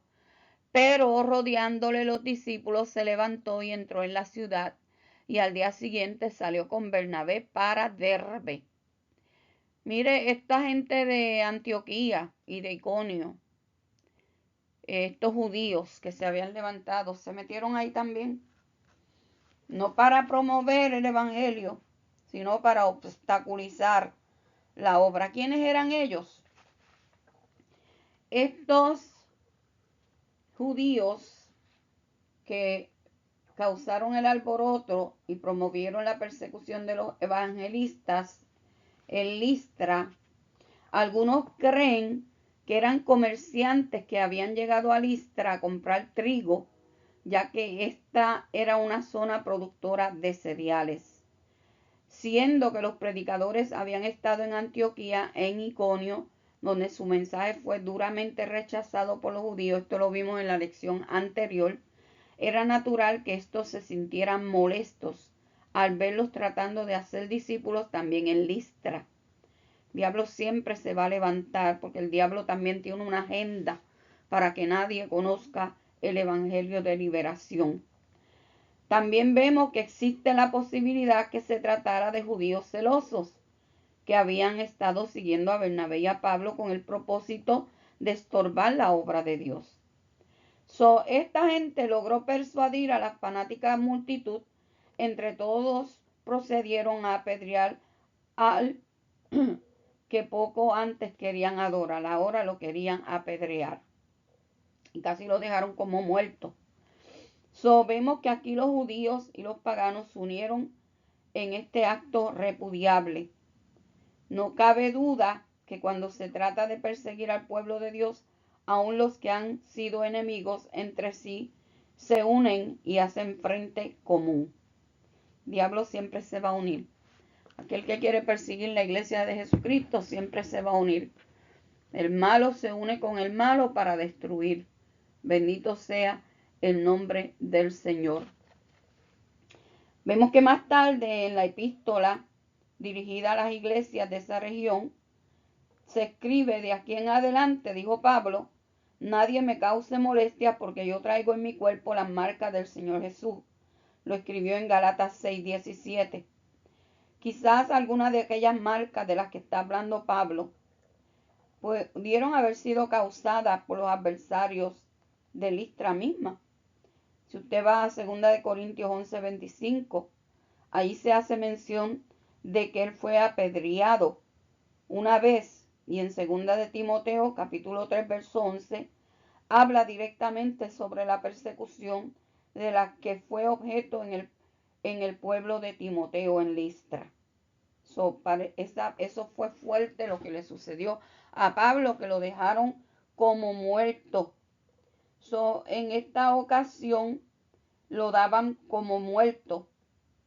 Pero rodeándole los discípulos se levantó y entró en la ciudad y al día siguiente salió con Bernabé para Derbe. Mire, esta gente de Antioquía y de Iconio, estos judíos que se habían levantado, se metieron ahí también. No para promover el evangelio, sino para obstaculizar la obra. ¿Quiénes eran ellos? Estos judíos que causaron el alboroto y promovieron la persecución de los evangelistas en Listra, algunos creen que eran comerciantes que habían llegado a Listra a comprar trigo, ya que esta era una zona productora de cereales, siendo que los predicadores habían estado en Antioquía, en Iconio, donde su mensaje fue duramente rechazado por los judíos. Esto lo vimos en la lección anterior. Era natural que estos se sintieran molestos al verlos tratando de hacer discípulos también en Listra. El diablo siempre se va a levantar porque el diablo también tiene una agenda para que nadie conozca el evangelio de liberación. También vemos que existe la posibilidad que se tratara de judíos celosos que habían estado siguiendo a Bernabé y a Pablo con el propósito de estorbar la obra de Dios. Esta gente logró persuadir a la fanática multitud. Entre todos procedieron a apedrear al que poco antes querían adorar, ahora lo querían apedrear. Y casi lo dejaron como muerto. Vemos que aquí los judíos y los paganos se unieron en este acto repudiable. No cabe duda que cuando se trata de perseguir al pueblo de Dios, aun los que han sido enemigos entre sí se unen y hacen frente común. El diablo siempre se va a unir. Aquel que quiere perseguir la iglesia de Jesucristo siempre se va a unir. El malo se une con el malo para destruir. Bendito sea el nombre del Señor. Vemos que más tarde en la epístola dirigida a las iglesias de esa región, se escribe: de aquí en adelante, dijo Pablo, nadie me cause molestia porque yo traigo en mi cuerpo las marcas del Señor Jesús. Lo escribió en Gálatas 6:17. Quizás algunas de aquellas marcas de las que está hablando Pablo pudieron haber sido causadas por los adversarios de Listra misma. Si usted va a 2 Corintios 11:25, ahí se hace mención de que él fue apedreado una vez, y en 2 Timoteo capítulo 3 verso 11 habla directamente sobre la persecución de la que fue objeto en el pueblo de Timoteo en Listra. Eso fue fuerte lo que le sucedió a Pablo, que lo dejaron como muerto. En esta ocasión lo daban como muerto,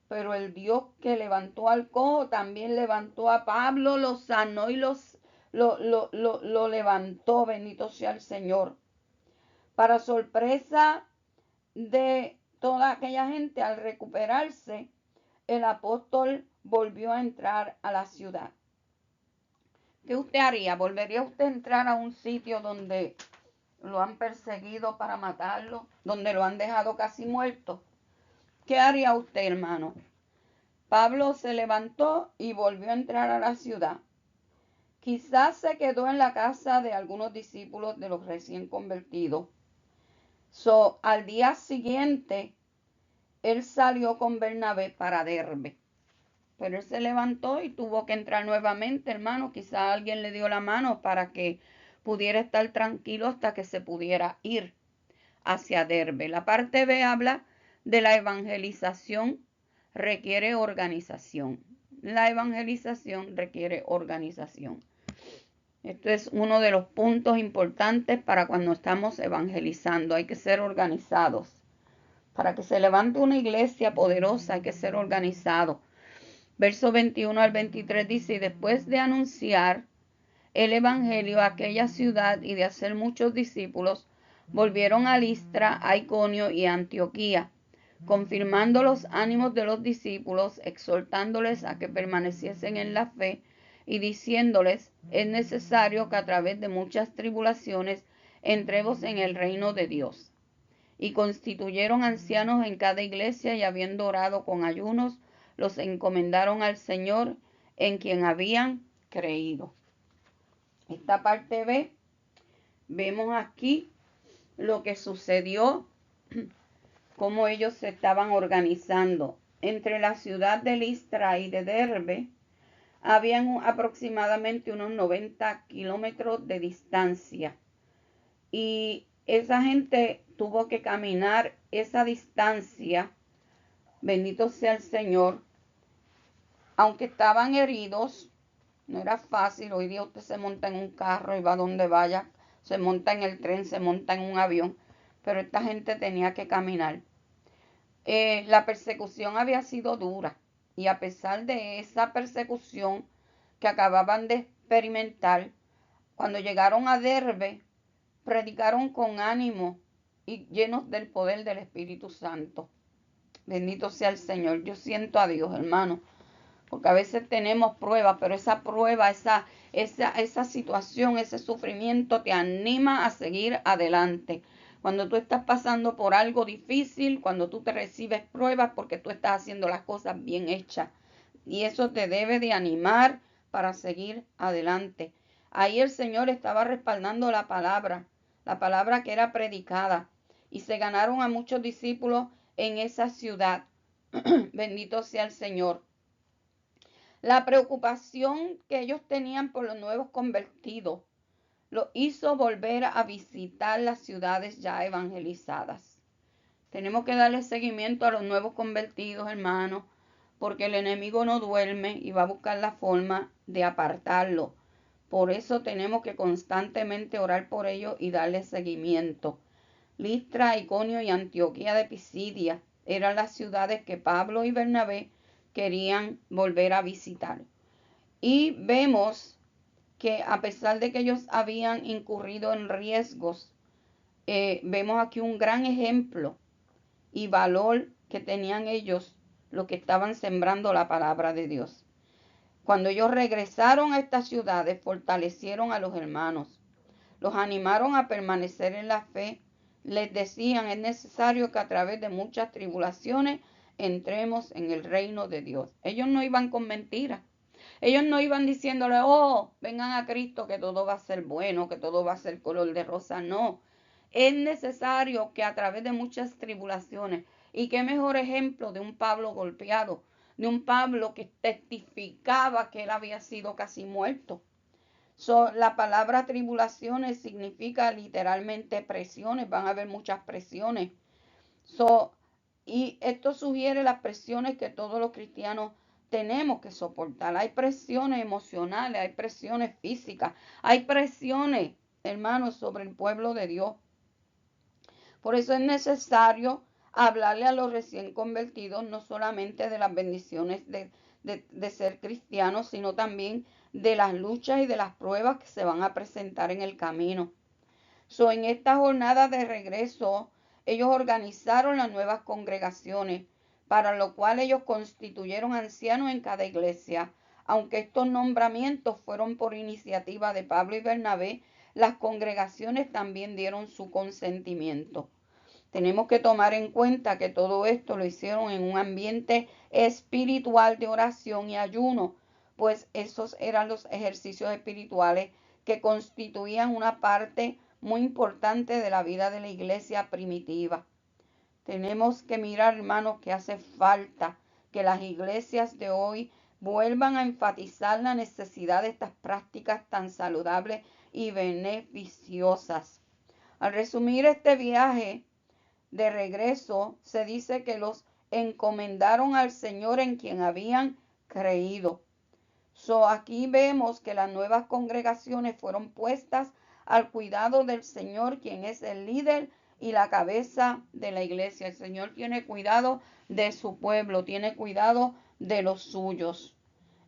pero el Dios que levantó al cojo también levantó a Pablo, lo sanó y lo levantó. Bendito sea el Señor. Para sorpresa de toda aquella gente, al recuperarse, el apóstol volvió a entrar a la ciudad. ¿Qué usted haría? ¿Volvería usted a entrar a un sitio donde lo han perseguido para matarlo, donde lo han dejado casi muerto? ¿Qué haría usted, hermano? Pablo se levantó y volvió a entrar a la ciudad. Quizás se quedó en la casa de algunos discípulos de los recién convertidos. Al día siguiente, él salió con Bernabé para Derbe. Pero él se levantó y tuvo que entrar nuevamente, hermano. Quizás alguien le dio la mano para que pudiera estar tranquilo hasta que se pudiera ir hacia Derbe. La parte B habla de la evangelización requiere organización. La evangelización requiere organización. Esto es uno de los puntos importantes para cuando estamos evangelizando. Hay que ser organizados. Para que se levante una iglesia poderosa hay que ser organizado. Verso 21 al 23 dice: y después de anunciar el evangelio a aquella ciudad y de hacer muchos discípulos, volvieron a Listra, a Iconio y a Antioquía, confirmando los ánimos de los discípulos, exhortándoles a que permaneciesen en la fe y diciéndoles: es necesario que a través de muchas tribulaciones entremos en el reino de Dios. y constituyeron ancianos en cada iglesia, y habiendo orado con ayunos, los encomendaron al Señor en quien habían creído. Esta parte B, vemos aquí lo que sucedió, cómo ellos se estaban organizando. Entre la ciudad de Listra y de Derbe habían aproximadamente unos 90 kilómetros de distancia, y esa gente tuvo que caminar esa distancia, bendito sea el Señor, aunque estaban heridos. No era fácil. Hoy día usted se monta en un carro y va donde vaya, se monta en el tren, se monta en un avión, pero esta gente tenía que caminar. La persecución había sido dura, y a pesar de esa persecución que acababan de experimentar, cuando llegaron a Derbe, predicaron con ánimo y llenos del poder del Espíritu Santo. Bendito sea el Señor. Yo siento a Dios, hermano, porque a veces tenemos pruebas, pero esa prueba, esa situación, ese sufrimiento te anima a seguir adelante. Cuando tú estás pasando por algo difícil, cuando tú te recibes pruebas, porque tú estás haciendo las cosas bien hechas, y eso te debe de animar para seguir adelante. Ahí el Señor estaba respaldando la palabra que era predicada, y se ganaron a muchos discípulos en esa ciudad. Bendito sea el Señor. La preocupación que ellos tenían por los nuevos convertidos los hizo volver a visitar las ciudades ya evangelizadas. Tenemos que darle seguimiento a los nuevos convertidos, hermanos, porque el enemigo no duerme y va a buscar la forma de apartarlo. Por eso tenemos que constantemente orar por ellos y darle seguimiento. Listra, Iconio y Antioquía de Pisidia eran las ciudades que Pablo y Bernabé querían volver a visitar. Y vemos que a pesar de que ellos habían incurrido en riesgos, vemos aquí un gran ejemplo y valor que tenían ellos, los que estaban sembrando la palabra de Dios. Cuando ellos regresaron a estas ciudades, fortalecieron a los hermanos, los animaron a permanecer en la fe. Les decían: es necesario que a través de muchas tribulaciones entremos en el reino de Dios. Ellos no iban con mentiras. Ellos no iban diciéndole: oh, vengan a Cristo que todo va a ser bueno, que todo va a ser color de rosa. No, es necesario que a través de muchas tribulaciones. Y qué mejor ejemplo de un Pablo golpeado, de un Pablo que testificaba que él había sido casi muerto. La palabra tribulaciones significa literalmente presiones. Van a haber muchas presiones. Y esto sugiere las presiones que todos los cristianos tenemos que soportar. Hay presiones emocionales, hay presiones físicas, hay presiones, hermanos, sobre el pueblo de Dios. Por eso es necesario hablarle a los recién convertidos no solamente de las bendiciones de ser cristianos, sino también de las luchas y de las pruebas que se van a presentar en el camino. En esta jornada de regreso, ellos organizaron las nuevas congregaciones, para lo cual ellos constituyeron ancianos en cada iglesia. Aunque estos nombramientos fueron por iniciativa de Pablo y Bernabé, las congregaciones también dieron su consentimiento. Tenemos que tomar en cuenta que todo esto lo hicieron en un ambiente espiritual de oración y ayuno, pues esos eran los ejercicios espirituales que constituían una parte muy importante de la vida de la iglesia primitiva. Tenemos que mirar, hermanos, que hace falta que las iglesias de hoy vuelvan a enfatizar la necesidad de estas prácticas tan saludables y beneficiosas. Al resumir este viaje de regreso, se dice que los encomendaron al Señor en quien habían creído. Aquí vemos que las nuevas congregaciones fueron puestas al cuidado del Señor, quien es el líder y la cabeza de la iglesia. El Señor tiene cuidado de su pueblo, tiene cuidado de los suyos.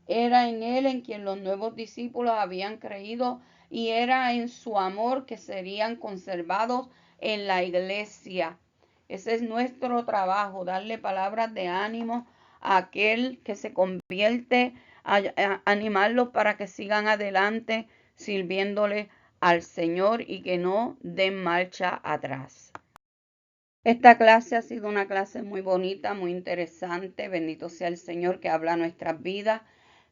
Era en Él en quien los nuevos discípulos habían creído, y era en su amor que serían conservados en la iglesia. Ese es nuestro trabajo, darle palabras de ánimo a aquel que se convierte, a animarlos para que sigan adelante sirviéndole al Señor y que no den marcha atrás. Esta clase ha sido una clase muy bonita, muy interesante. Bendito sea el Señor que habla nuestras vidas,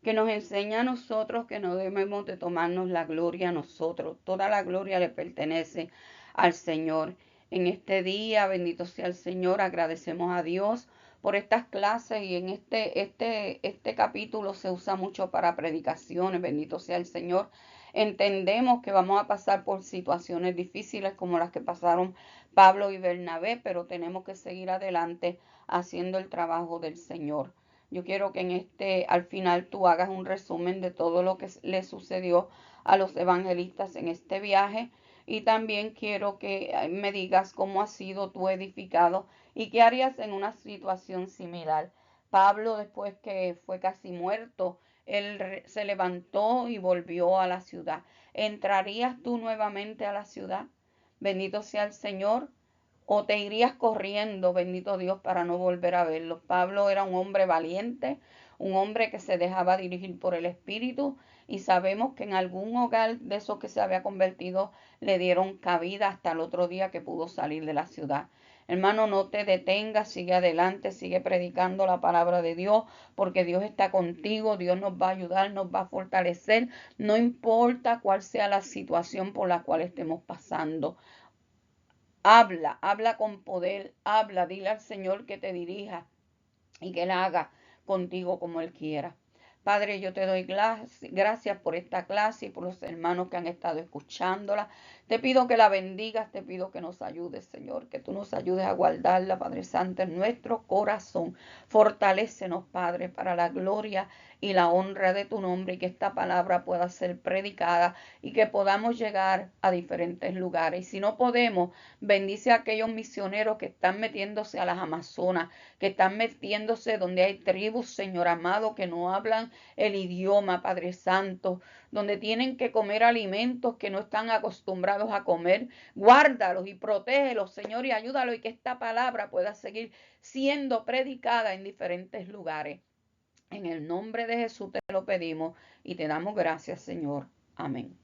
que nos enseña a nosotros que no debemos de tomarnos la gloria a nosotros. Toda la gloria le pertenece al Señor. En este día, bendito sea el Señor, agradecemos a Dios por estas clases y en este capítulo se usa mucho para predicaciones. Bendito sea el Señor. Entendemos que vamos a pasar por situaciones difíciles como las que pasaron Pablo y Bernabé, pero tenemos que seguir adelante haciendo el trabajo del Señor. Yo quiero que al final tú hagas un resumen de todo lo que le sucedió a los evangelistas en este viaje y también quiero que me digas cómo has sido tú edificado y qué harías en una situación similar. Pablo, después que fue casi muerto, él se levantó y volvió a la ciudad. ¿Entrarías tú nuevamente a la ciudad? Bendito sea el Señor. ¿O te irías corriendo, bendito Dios, para no volver a verlo? Pablo era un hombre valiente, un hombre que se dejaba dirigir por el Espíritu y sabemos que en algún hogar de esos que se había convertido le dieron cabida hasta el otro día que pudo salir de la ciudad. Hermano, no te detengas, sigue adelante, sigue predicando la palabra de Dios, porque Dios está contigo, Dios nos va a ayudar, nos va a fortalecer, no importa cuál sea la situación por la cual estemos pasando. Habla con poder, habla, dile al Señor que te dirija y que Él haga contigo como Él quiera. Padre, yo te doy gracias por esta clase y por los hermanos que han estado escuchándola. Te pido que la bendigas, te pido que nos ayudes, Señor, que tú nos ayudes a guardarla, Padre Santo, en nuestro corazón. Fortalécenos, Padre, para la gloria y la honra de tu nombre y que esta palabra pueda ser predicada y que podamos llegar a diferentes lugares. Y si no podemos, bendice a aquellos misioneros que están metiéndose a las Amazonas, que están metiéndose donde hay tribus, Señor amado, que no hablan el idioma, Padre Santo, donde tienen que comer alimentos que no están acostumbrados a comer. Guárdalos y protégelos, Señor, y ayúdalos y que esta palabra pueda seguir siendo predicada en diferentes lugares. En el nombre de Jesús te lo pedimos y te damos gracias, Señor. Amén.